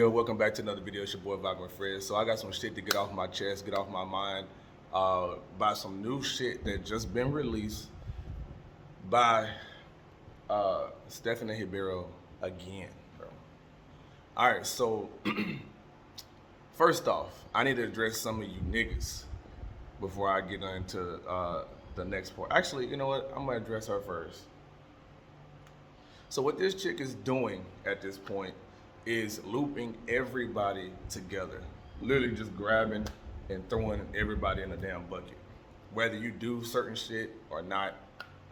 good? Welcome back to another video. It's your boy VIBINGWITHFRED. So I got some shit to get off my chest, get off my mind, by some new shit that just been released by Stephanie Ribeiro again, bro. All right, so first off, I need to address some of you niggas before I get into the next part. Actually, you know what? I'm gonna address her first. So what this chick is doing at this point is looping everybody together. Literally just grabbing and throwing everybody in a damn bucket. Whether you do certain shit or not,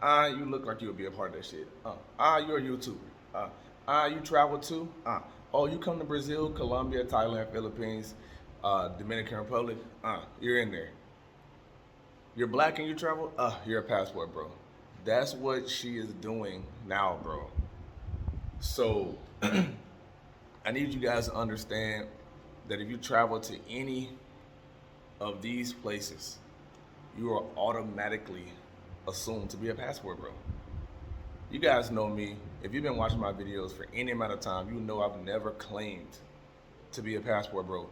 you look like you would be a part of that shit. You're a YouTuber. You travel too? Oh, you come to Brazil, Colombia, Thailand, Philippines, Dominican Republic? You're in there. You're black and you travel? You're a passport, bro. That's what she is doing now, bro. So, I need you guys to understand that if you travel to any of these places, you are automatically assumed to be a passport, bro. You guys know me. If you've been watching my videos for any amount of time, you know I've never claimed to be a passport, bro.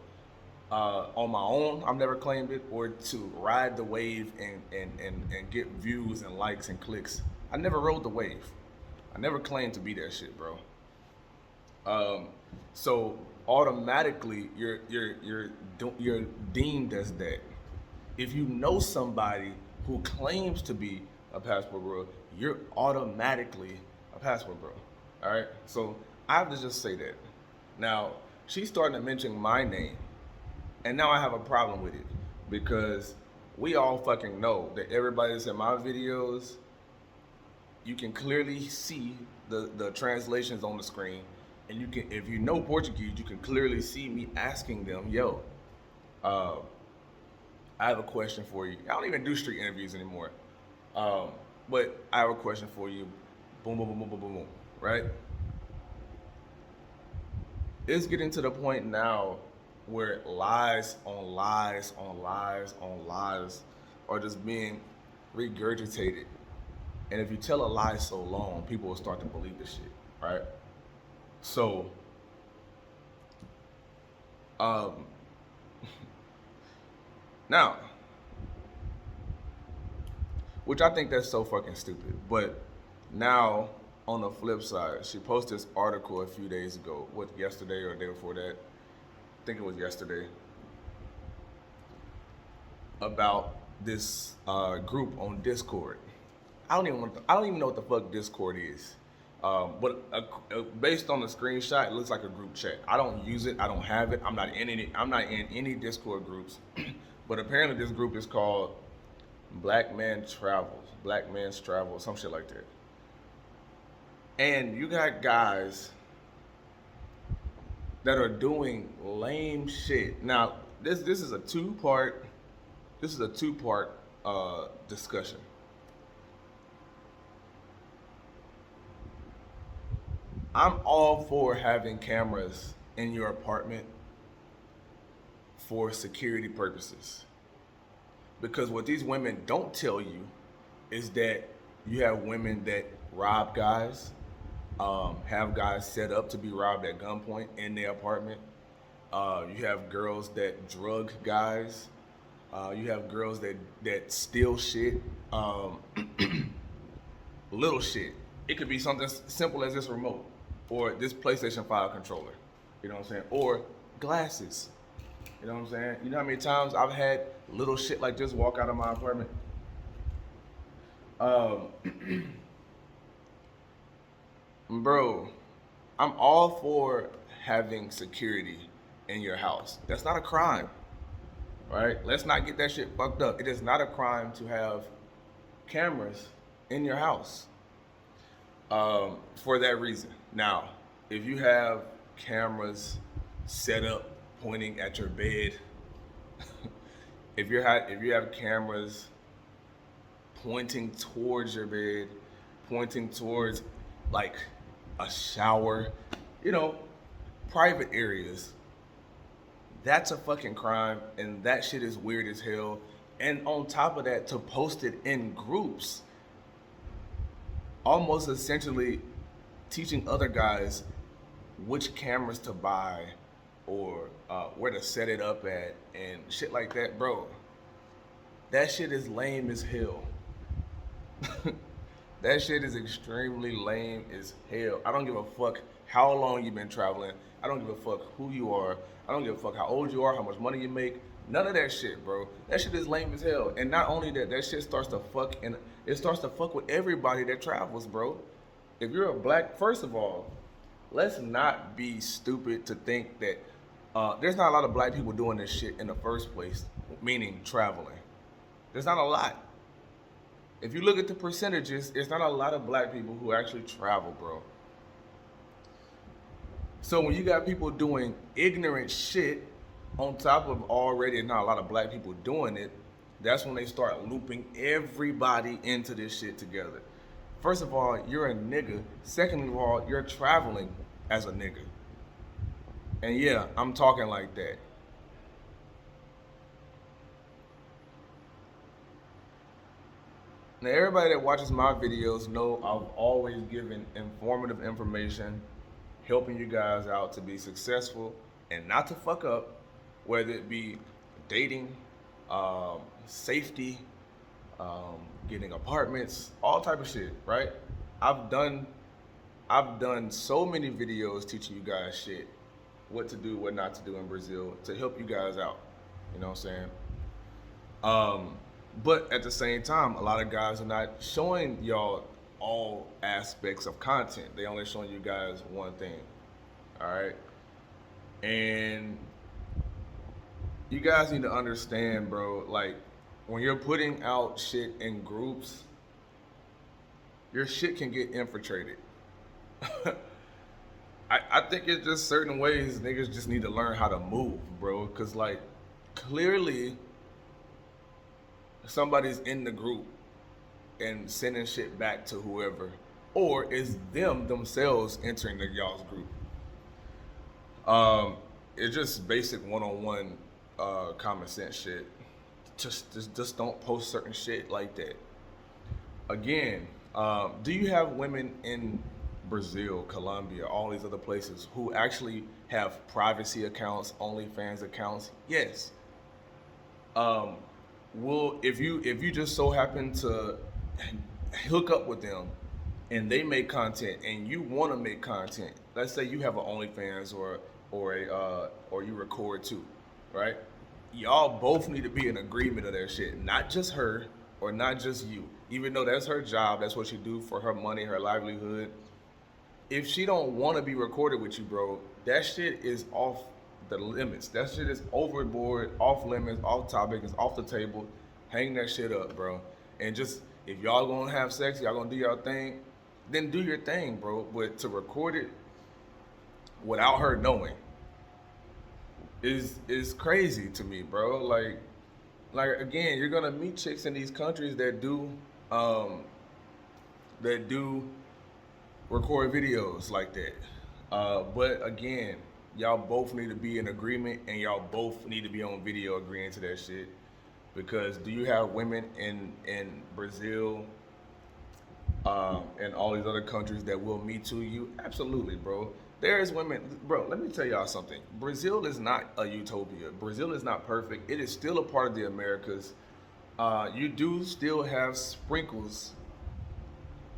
On my own, I've never claimed it, or to ride the wave and get views and likes and clicks. I never rode the wave. I never claimed to be that shit, bro. So automatically you're deemed as that. If you know somebody who claims to be a passport bro, you're automatically a passport bro. All right. So I have to just say that. Now she's starting to mention my name, and now I have a problem with it because we all fucking know that everybody that's in my videos, you can clearly see the translations on the screen. And you can, if you know Portuguese, you can clearly see me asking them, yo, I have a question for you. I don't even do street interviews anymore. But I have a question for you. Boom, boom, boom, boom, boom, boom, boom, right? It's getting to the point now where lies on lies on lies on lies are just being regurgitated. And if you tell a lie so long, people will start to believe the shit, right? So, now, which I think that's so fucking stupid, but now on the flip side, she posted this article a few days ago, yesterday or the day before that, I think it was yesterday, about this group on Discord. I don't even know what the fuck Discord is. But based on the screenshot, it looks like a group chat. I don't use it. I don't have it. I'm not in any Discord groups. But apparently this group is called Black Man's Travel, some shit like that. And you got guys that are doing lame shit. Now, this is a two-part discussion. I'm all for having cameras in your apartment for security purposes. Because what these women don't tell you is that you have women that rob guys, have guys set up to be robbed at gunpoint in their apartment. You have girls that drug guys. You have girls that steal shit, little shit. It could be something simple as this remote, or this PlayStation 5 controller, you know what I'm saying? Or glasses, you know what I'm saying? You know how many times I've had little shit like this walk out of my apartment? Bro, I'm all for having security in your house. That's not a crime, right? Let's not get that shit fucked up. It is not a crime to have cameras in your house. For that reason. Now, if you have cameras set up pointing at your bed, if you have cameras pointing towards your bed, pointing towards like a shower, you know, private areas, that's a fucking crime, and that shit is weird as hell. And on top of that, to post it in groups, almost essentially teaching other guys which cameras to buy or where to set it up at and shit like that, bro. That shit is lame as hell. That shit is extremely lame as hell. I don't give a fuck how long you've been traveling. I don't give a fuck who you are. I don't give a fuck how old you are, how much money you make. None of that shit, bro. That shit is lame as hell. And not only that, that shit starts to fuck, and it starts to fuck with everybody that travels, bro. If you're a black, first of all, let's not be stupid to think that there's not a lot of black people doing this shit in the first place, meaning traveling. There's not a lot. If you look at the percentages, it's not a lot of black people who actually travel, bro. So when you got people doing ignorant shit on top of already not a lot of black people doing it, that's when they start looping everybody into this shit together. First of all, you're a nigga. Second of all, you're traveling as a nigga. And yeah, I'm talking like that. Now, everybody that watches my videos know I've always given informative information, helping you guys out to be successful and not to fuck up, whether it be dating, safety, getting apartments, all type of shit, right? I've done so many videos teaching you guys shit, what to do, what not to do in Brazil to help you guys out. You know what I'm saying? But at the same time, a lot of guys are not showing y'all all aspects of content. They only showing you guys one thing. All right? And you guys need to understand, bro, like when you're putting out shit in groups, your shit can get infiltrated. I think it's just certain ways niggas just need to learn how to move, bro. Cause like clearly somebody's in the group and sending shit back to whoever, or is them themselves entering the y'all's group. It's just basic one-on-one common sense shit. Just don't post certain shit like that. Again, do you have women in Brazil, Colombia, all these other places who actually have privacy accounts, OnlyFans accounts? Yes. Well, if you just so happen to hook up with them and they make content and you want to make content, let's say you have an OnlyFans or you record too, right? Y'all both need to be in agreement of that shit, not just her or not just you. Even though that's her job, that's what she do for her money, her livelihood. If she don't want to be recorded with you, bro, that shit is off the limits. That shit is overboard, off limits, off topic, it's off the table. Hang that shit up, bro. And just, if y'all gonna have sex, y'all gonna do your thing, then do your thing, bro. But to record it without her knowing is crazy to me, bro. Like again, you're gonna meet chicks in these countries that do record videos like that. But again, y'all both need to be in agreement and y'all both need to be on video agreeing to that shit. Because do you have women in Brazil and all these other countries that will Me Too you? Absolutely, bro. There is women, bro, let me tell y'all something. Brazil is not a utopia. Brazil is not perfect. It is still a part of the Americas. You do still have sprinkles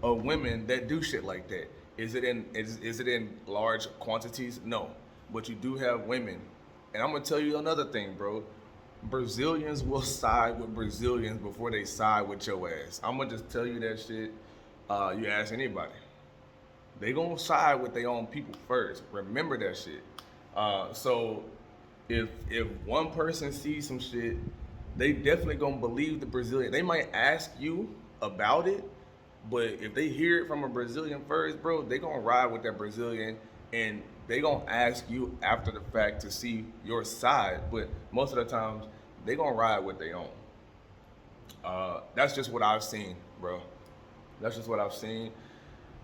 of women that do shit like that. Is it in large quantities? No. But you do have women. And I'm gonna tell you another thing, bro. Brazilians will side with Brazilians before they side with your ass. I'm gonna just tell you that shit. You ask anybody. They gonna side with their own people first. Remember that shit. So if one person sees some shit, they definitely gonna believe the Brazilian. They might ask you about it, but if they hear it from a Brazilian first, bro, they gonna ride with that Brazilian and they gonna ask you after the fact to see your side. But most of the times, they gonna ride with their own. That's just what I've seen, bro. That's just what I've seen.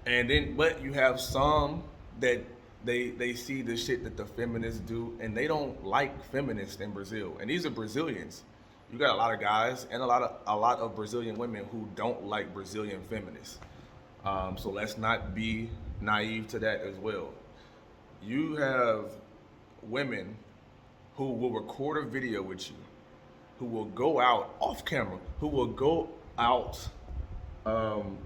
And then, but you have some that they see the shit that the feminists do, and they don't like feminists in Brazil. And these are Brazilians. You got a lot of guys and a lot of Brazilian women who don't like Brazilian feminists. So let's not be naive to that as well. You have women who will record a video with you, who will go out off camera, who will go out, um,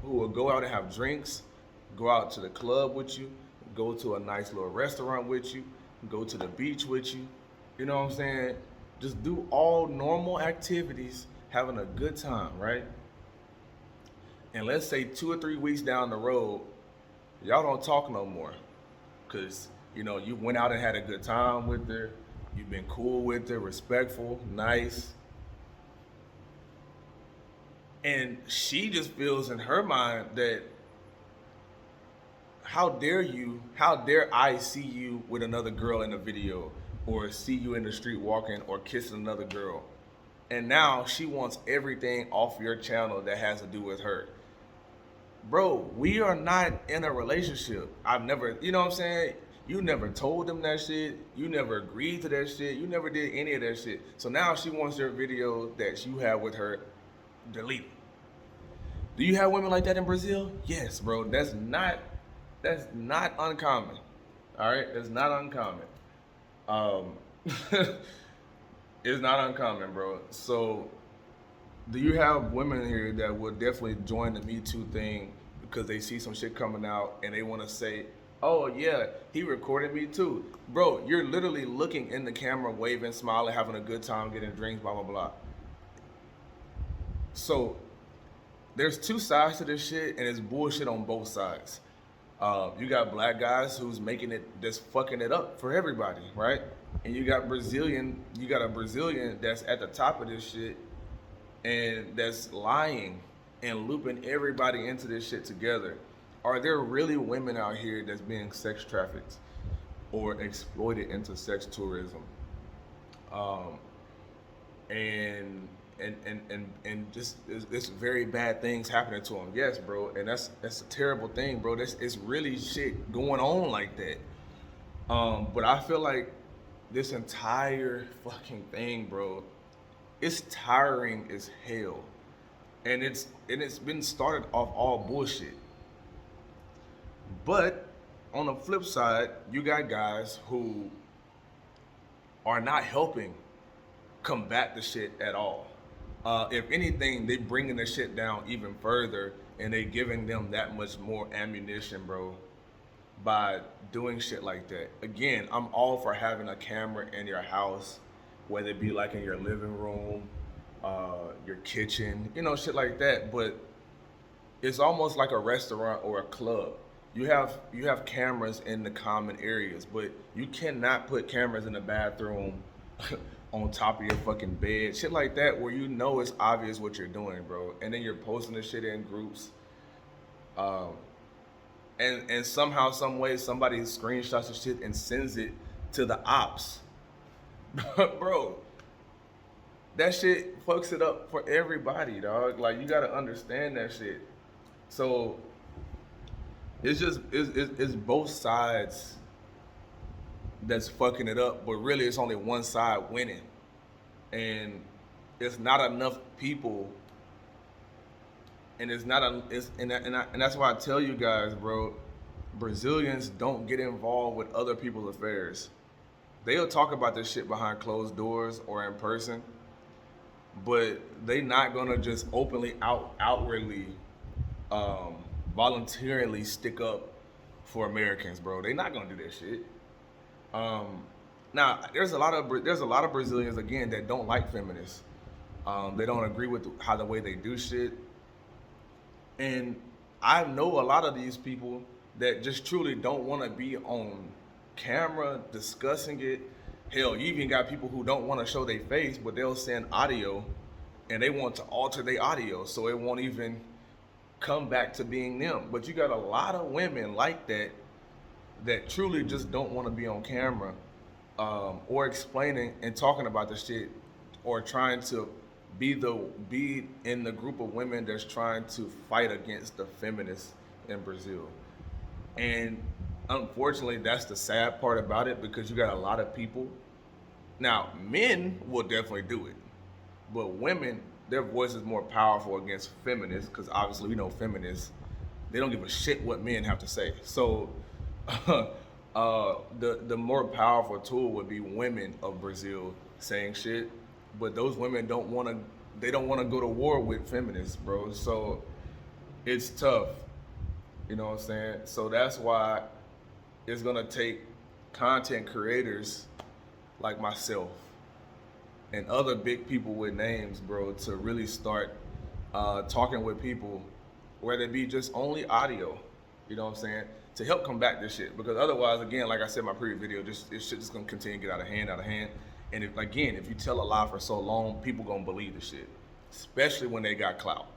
and have drinks, go out to the club with you, go to a nice little restaurant with you, go to the beach with you. You know what I'm saying? Just do all normal activities, having a good time, right? And let's say 2 or 3 weeks down the road, y'all don't talk no more. Cause you went out and had a good time with her, you've been cool with her, respectful, nice. And she just feels in her mind that how dare I see you with another girl in a video, or see you in the street walking or kissing another girl. And now she wants everything off your channel that has to do with her. Bro, we are not in a relationship. I've never, you know what I'm saying? You never told them that shit. You never agreed to that shit. You never did any of that shit. So now she wants your video that you have with her deleted. Do you have women like that in Brazil? Yes, bro. That's not uncommon. All right? That's not uncommon. It's not uncommon, bro. So do you have women here that will definitely join the Me Too thing because they see some shit coming out and they want to say, oh yeah, he recorded me too? Bro, you're literally looking in the camera, waving, smiling, having a good time, getting drinks, blah, blah, blah. So there's two sides to this shit, and it's bullshit on both sides. You got black guys who's making it, just fucking it up for everybody, right? And you got a Brazilian that's at the top of this shit and that's lying and looping everybody into this shit together. Are there really women out here that's being sex trafficked or exploited into sex tourism? And just this very bad things happening to them. Yes, bro, and that's a terrible thing, bro. It's really shit going on like that. But I feel like this entire fucking thing, bro, it's tiring as hell, and it's been started off all bullshit. But on the flip side, you got guys who are not helping combat the shit at all. If anything, they bringing the shit down even further, and they giving them that much more ammunition, bro, by doing shit like that. Again, I'm all for having a camera in your house, whether it be like in your living room, your kitchen, shit like that. But it's almost like a restaurant or a club. You have cameras in the common areas, but you cannot put cameras in the bathroom on top of your fucking bed, shit like that, where it's obvious what you're doing, bro. And then you're posting this shit in groups. And somehow, some way, somebody screenshots the shit and sends it to the ops. Bro, that shit fucks it up for everybody, dog. Like, you gotta understand that shit. So it's both sides that's fucking it up, but really it's only one side winning. And it's not enough people, and that's why I tell you guys, bro, Brazilians don't get involved with other people's affairs. They'll talk about this shit behind closed doors or in person, but they not gonna just openly outwardly voluntarily stick up for Americans, bro. They not gonna do that shit. Now there's a lot of Brazilians, again, that don't like feminists. They don't agree with the way they do shit. And I know a lot of these people that just truly don't want to be on camera discussing it. Hell, you even got people who don't want to show their face, but they'll send audio, and they want to alter their audio so it won't even come back to being them. But you got a lot of women like that truly just don't want to be on camera, or explaining and talking about the shit, or trying to be in the group of women that's trying to fight against the feminists in Brazil. And unfortunately, that's the sad part about it, because you got a lot of people. Now, men will definitely do it, but women, their voice is more powerful against feminists, because obviously we know feminists, they don't give a shit what men have to say. So The more powerful tool would be women of Brazil saying shit, but those women don't want to. They don't want to go to war with feminists, bro. So it's tough. You know what I'm saying? So that's why it's gonna take content creators like myself and other big people with names, bro, to really start talking with people, whether it be just only audio, you know what I'm saying, to help combat this shit. Because otherwise, again, like I said in my previous video, this shit just gonna continue to get out of hand. And if you tell a lie for so long, people gonna believe the shit, especially when they got clout.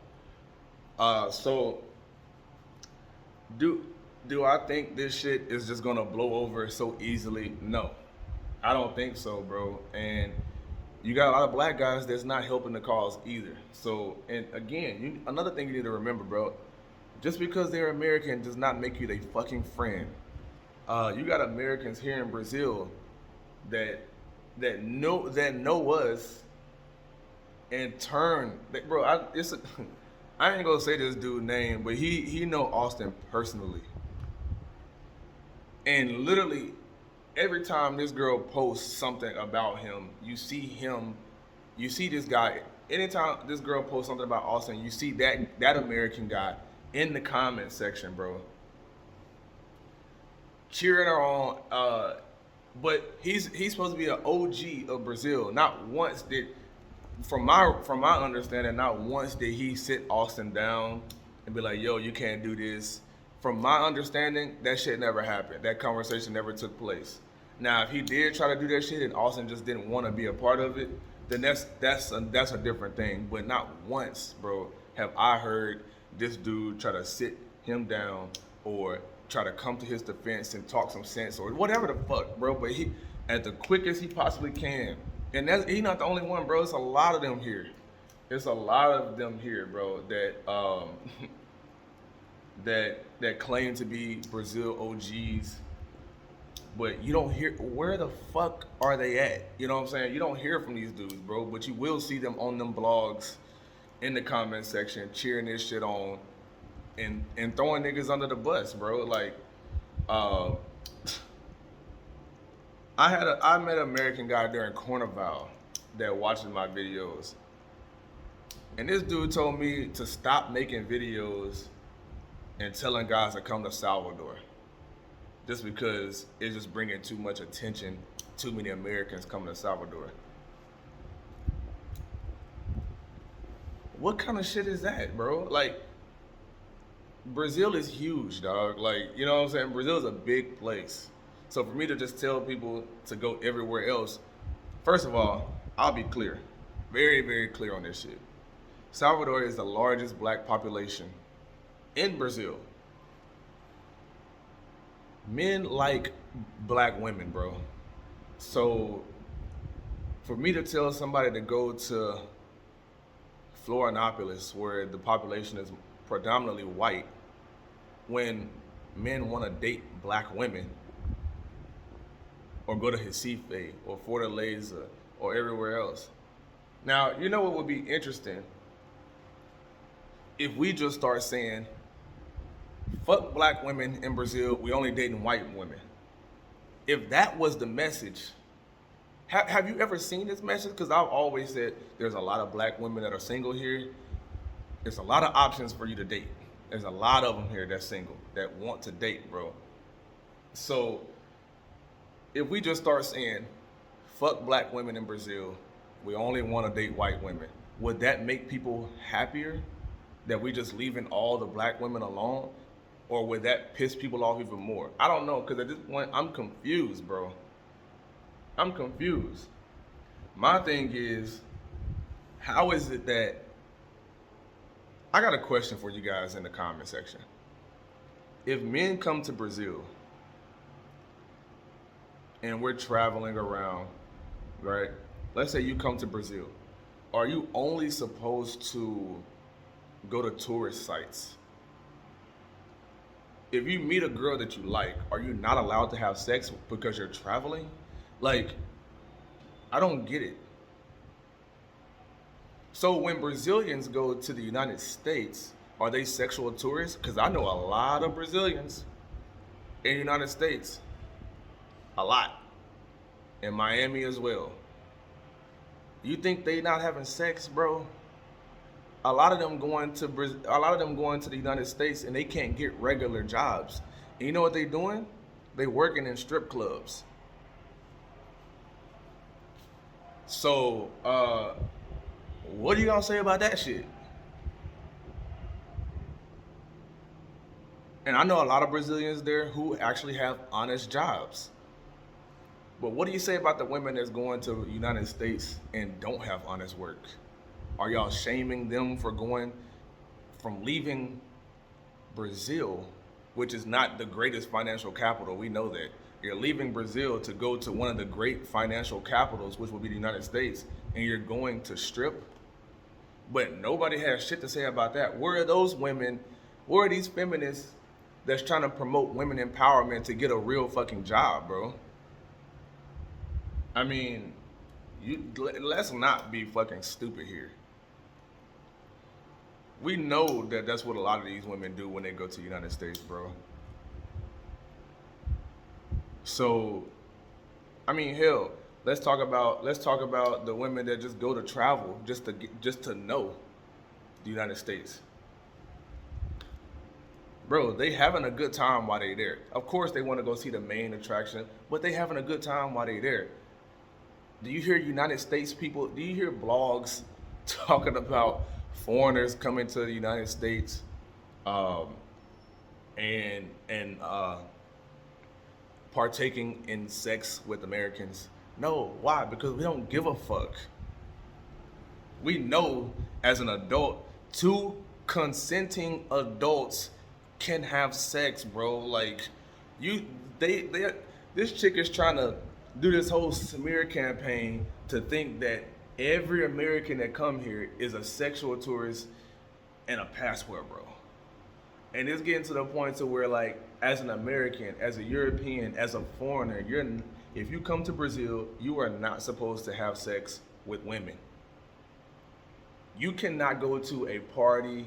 So do I think this shit is just gonna blow over so easily? No, I don't think so, bro. And you got a lot of black guys that's not helping the cause either. So, and again, another thing you need to remember, bro, just because they're American does not make you their fucking friend. You got Americans here in Brazil that know us and turn, bro. I ain't gonna say this dude's name, but he know Austin personally, and literally every time this girl posts something about him, you see this guy. Anytime this girl posts something about Austin, you see that American guy in the comment section, bro, cheering her on. But he's supposed to be an OG of Brazil. Not once did, from my understanding, not once did he sit Austin down and be like, "Yo, you can't do this." From my understanding, that shit never happened. That conversation never took place. Now, if he did try to do that shit and Austin just didn't want to be a part of it, then that's a different thing. But not once, bro, have I heard this dude try to sit him down or try to come to his defense and talk some sense or whatever the fuck, bro. But he, at the quickest he possibly can, and he's not the only one, bro. It's a lot of them here. It's a lot of them here, bro, that claim to be Brazil OGs. But you don't hear, where the fuck are they at? You know what I'm saying? You don't hear from these dudes, bro, but you will see them on them blogs in the comment section cheering this shit on and throwing niggas under the bus, bro. Like, I met an American guy during Carnival that watches my videos. And this dude told me to stop making videos and telling guys to come to Salvador, just because it's just bringing too much attention. Too many Americans coming to Salvador. What kind of shit is that, bro? Like, Brazil is huge, dog. Like, you know what I'm saying? Brazil is a big place. So for me to just tell people to go everywhere else, first of all, I'll be clear, very, very clear on this shit. Salvador is the largest black population in Brazil. Men like black women, bro. So for me to tell somebody to go to Florianopolis, where the population is predominantly white, when men want to date black women, or go to Recife or Fortaleza or everywhere else. Now, you know what would be interesting? If we just start saying, fuck black women in Brazil, we only dating white women. If that was the message, have you ever seen this message? Because I've always said there's a lot of black women that are single here. There's a lot of options for you to date. There's a lot of them here that's single, that want to date, bro. So if we just start saying, fuck black women in Brazil, we only want to date white women, would that make people happier that we just leaving all the black women alone? Or would that piss people off even more? I don't know, because at this point, I'm confused, bro. I'm confused. My thing is, how is it that, I got a question for you guys in the comment section. If men come to Brazil and we're traveling around, right? Let's say you come to Brazil. Are you only supposed to go to tourist sites? If you meet a girl that you like, are you not allowed to have sex because you're traveling? Like, I don't get it. So when Brazilians go to the United States, are they sexual tourists? Because I know a lot of Brazilians in the United States. A lot. In Miami as well. You think they not having sex, bro? A lot of them going to the United States and they can't get regular jobs. And you know what they doing? They working in strip clubs. So, what are you gonna say about that shit? And I know a lot of Brazilians there who actually have honest jobs. But what do you say about the women that's going to the United States and don't have honest work? Are y'all shaming them for leaving Brazil, which is not the greatest financial capital? We know that. You're leaving Brazil to go to one of the great financial capitals, which would be the United States, and you're going to strip? But nobody has shit to say about that. Where are those women? Where are these feminists that's trying to promote women empowerment to get a real fucking job, bro? I mean, let's not be fucking stupid here. We know that that's what a lot of these women do when they go to the United States, bro. So, I mean, hell, let's talk about the women that just go to travel just to know the United States. Bro, they having a good time while they there. Of course, they want to go see the main attraction, but they having a good time while they there. Do you hear United States people? Do you hear blogs talking about foreigners coming to the United States, and partaking in sex with Americans? No, why? Because we don't give a fuck. We know as an adult, two consenting adults can have sex, bro. Like, this chick is trying to do this whole smear campaign to think that every American that come here is a sexual tourist and a passport, bro. And it's getting to the point to where, like, as an American, as a European, as a foreigner, if you come to Brazil, you are not supposed to have sex with women. You cannot go to a party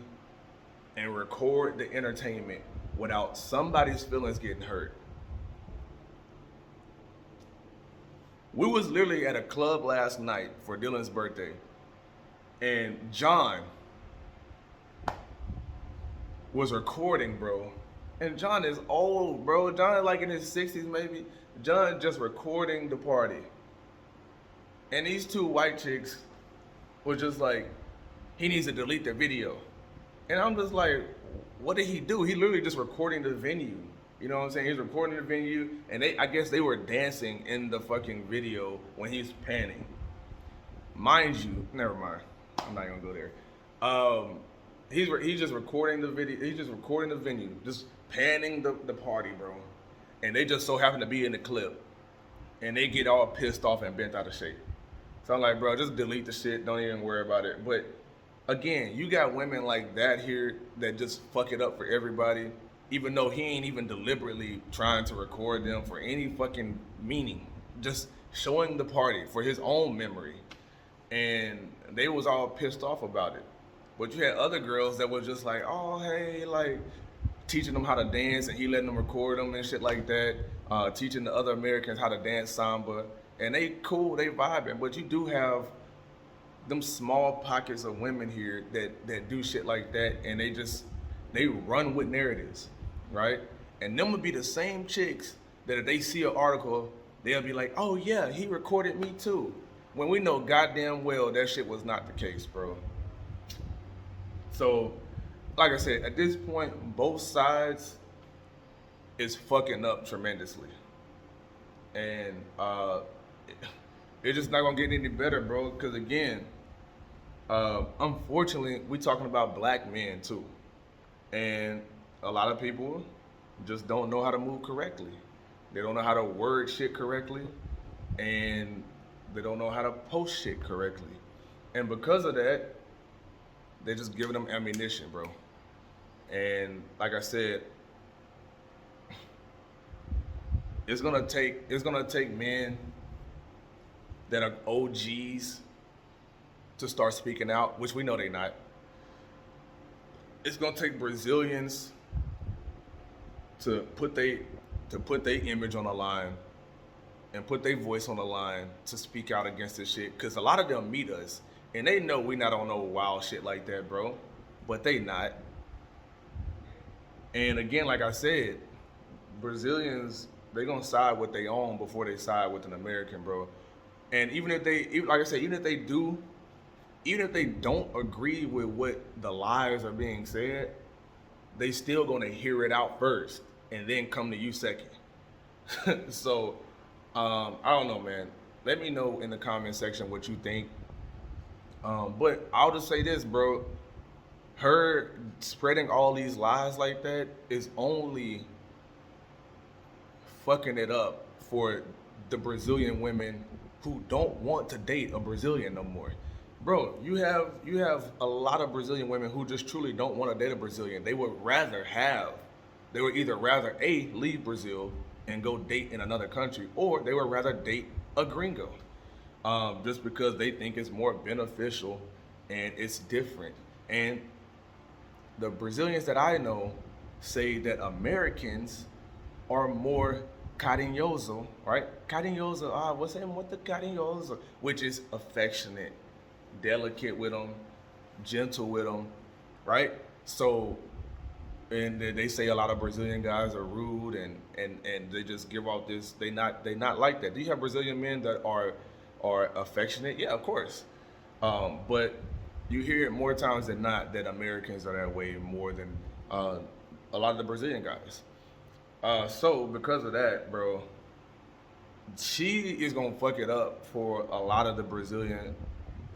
and record the entertainment without somebody's feelings getting hurt. We was literally at a club last night for Dylan's birthday, and John was recording, bro. And John is old, bro. John is like in his 60s maybe. John just recording the party. And these two white chicks were just like, he needs to delete the video. And I'm just like, what did he do? He literally just recording the venue. You know what I'm saying? He's recording the venue, and I guess they were dancing in the fucking video when he's panning. Mind you, never mind. I'm not gonna go there. He's just recording the video. He's just recording the venue, just panning the party, bro. And they just so happen to be in the clip, and they get all pissed off and bent out of shape. So I'm like, bro, just delete the shit. Don't even worry about it. But again, you got women like that here that just fuck it up for everybody, even though he ain't even deliberately trying to record them for any fucking meaning, just showing the party for his own memory. And they was all pissed off about it. But you had other girls that were just like, oh, hey, like, teaching them how to dance, and he letting them record them and shit like that, teaching the other Americans how to dance samba. And they cool, they vibing, but you do have them small pockets of women here that do shit like that, and they run with narratives, right? And them would be the same chicks that if they see an article, they'll be like, oh yeah, he recorded me too. When we know goddamn well that shit was not the case, bro. So, like I said, at this point, both sides is fucking up tremendously. And it's just not gonna get any better, bro, because again, unfortunately, we talking about black men too. And a lot of people just don't know how to move correctly. They don't know how to word shit correctly, and they don't know how to post shit correctly. And because of that, they're just giving them ammunition, bro. And like I said, it's gonna take men that are OGs to start speaking out, which we know they're not. It's gonna take Brazilians to put their image on the line and put their voice on the line to speak out against this shit. Cause a lot of them meet us and they know we not on no wild shit like that, bro. But they not. And again, like I said, Brazilians, they gonna side with their own before they side with an American, bro. And even if they, like I said, even if they do, even if they don't agree with what the lies are being said, they still gonna hear it out first and then come to you second. So, I don't know, man. Let me know in the comment section what you think. But I'll just say this, bro. Her spreading all these lies like that is only fucking it up for the Brazilian women who don't want to date a Brazilian no more. Bro, you have a lot of Brazilian women who just truly don't want to date a Brazilian. They would either rather A, leave Brazil and go date in another country, or they would rather date a gringo. Just because they think it's more beneficial and it's different. And the Brazilians that I know say that Americans are more carinhoso, right? Carinhoso, what's that? What the carinhoso? Which is affectionate, delicate with them, gentle with them, right? So, and they say a lot of Brazilian guys are rude and they just give off this. They not like that. Do you have Brazilian men that are affectionate? Yeah, of course. But you hear it more times than not that Americans are that way more than a lot of the Brazilian guys. So because of that, bro, she is gonna fuck it up for a lot of the Brazilian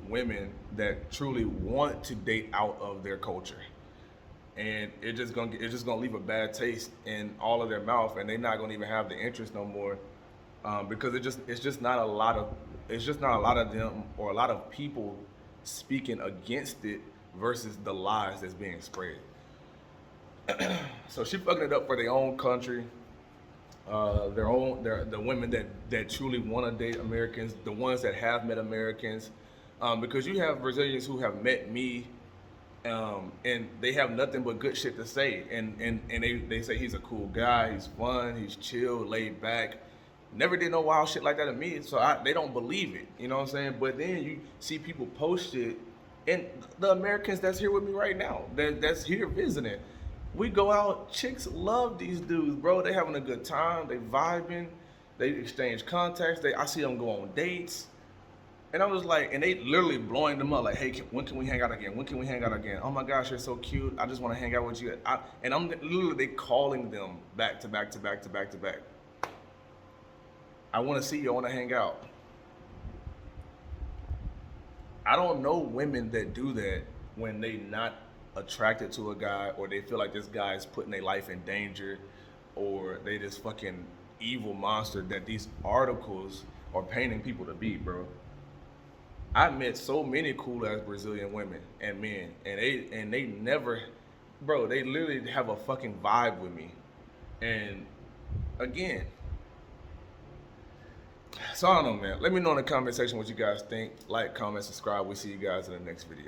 women that truly want to date out of their culture, and it's just gonna leave a bad taste in all of their mouth, and they're not gonna even have the interest no more, because it's just not a lot of them or a lot of people speaking against it versus the lies that's being spread. So she fucking it up for their own country, the women that truly want to date Americans, the ones that have met Americans, because you have Brazilians who have met me, and they have nothing but good shit to say, and they say he's a cool guy, he's fun, he's chill, laid back, never did no wild shit like that to me, so they don't believe it, you know what I'm saying? But then you see people post it, and the Americans that's here with me right now, that's here visiting, we go out, chicks love these dudes, bro. They having a good time, they vibing, they exchange contacts, I see them go on dates, and I was like, and they literally blowing them up, like, hey, when can we hang out again? When can we hang out again? Oh my gosh, you're so cute, I just want to hang out with you. And I'm literally calling them back to back to back to back to back. I want to see you, I want to hang out. I don't know women that do that when they not attracted to a guy, or they feel like this guy is putting their life in danger, or they this fucking evil monster that these articles are painting people to be, bro. I met so many cool ass Brazilian women and men, and they never, bro, they literally have a fucking vibe with me. And again, so I don't know, man. Let me know in the comment section what you guys think. Like, comment, subscribe. We'll see you guys in the next video.